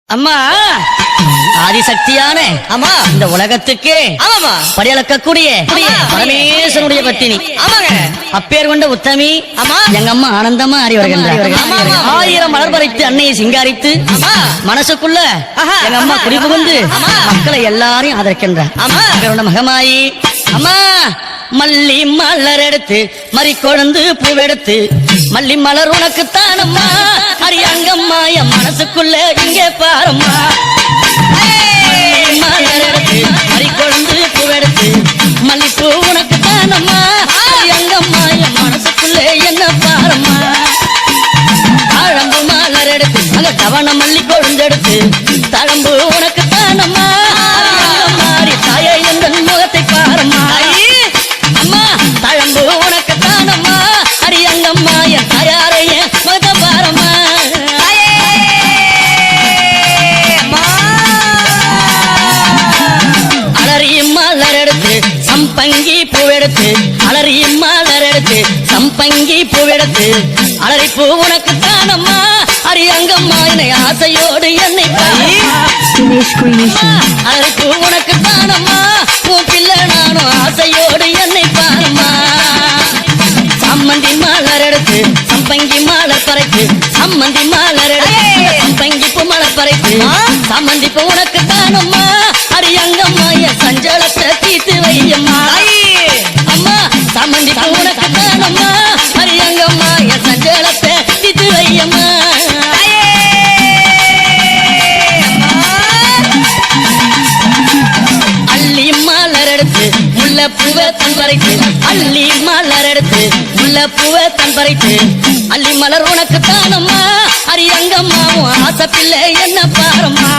அம்மா ஆதிசக்தியான ஆமா இந்த உலகத்துக்கு ஆமாமா படியளக்கக்கூடிய பரமேஸ்வரனுடைய பத்தினி ஆமாங்க அப்பேர் கொண்ட உத்தமி ஆமா எங்க அம்மா ஆனந்தமா அறி வருகின்றார். ஆமா. 1000 மலர் பறித்து அன்னையை சிங்காரித்து ஆமா. மனசுக்குள்ள ஆஹா. எங்க அம்மா குடி புகுந்து ஆமா. மக்களை எல்லாரையும் ஆதரிக்கின்றார். ஆமா. அப்பேர் மகமாயி அம்மா மல்லி மலர் எடுத்து மறி கொழுந்து பூவெடுத்து மல்லி மலர் உனக்கு தானம்மா அரியங்கம்மா என் மனசுக்குள்ள இங்கே பாரம்மா மலர் எடுத்து மறி கொழுந்து பூவெடுத்து மல்லிப்பூ உனக்கு தானம்மா அரியங்கம்மா என் மனசுக்குள்ள என்ன பாரம்மா தாழம்பு மலர் எடுத்து அங்க தவண மல்லி கொழுந்தெடுத்து தழம்பு உனக்கு தானம்மா மாறி தாயே எந்த முகத்தை பாரம்மா அம்மா தழம்பு உனக்கு தானம்மா அரியங்கம்மா என் தாயாரைய முகத்தை பாரம்மா அலறி மலர் எடுத்து சம்பங்கி பூவெடுத்து அலறி மலர் எடுத்து சம்பங்கி பூவெடுத்து அலறி பூ உனக்கு தானம்மா அரியங்கம்மா என்னை ஆசையோடு என்னை அலறி பூ உனக்கு தானம்மா உன் பிள்ளை நானும் ஆசையோடு என்னை பாருமா சம்மந்தி மலர் எடுத்து சம்பங்கி மலர் பறைத்து சம்மந்தி மலர் எடுத்து சம்பங்கி பூ மலர் பறைத்து சம்மந்தி பூ உனக்கு தானம்மா அரியங்கம்மா என் சஞ்சலத்தை தீர்த்து வையம்மா அம்மா சம்மந்தி பூ உனக்கு தானம்மா அரியங்கம்மா என் சஞ்சலத்தை தீர்த்து வையம்மா அள்ளி மலர் எடுத்து முல்லை பூவை தன் பறித்து அள்ளி மலர் எடுத்து முல்லை பூவை தன் பறித்து அள்ளி மலர் உனக்கு தானம்மா அரியங்கம்மா ஆசை பிள்ளை என்ன பாரம்மா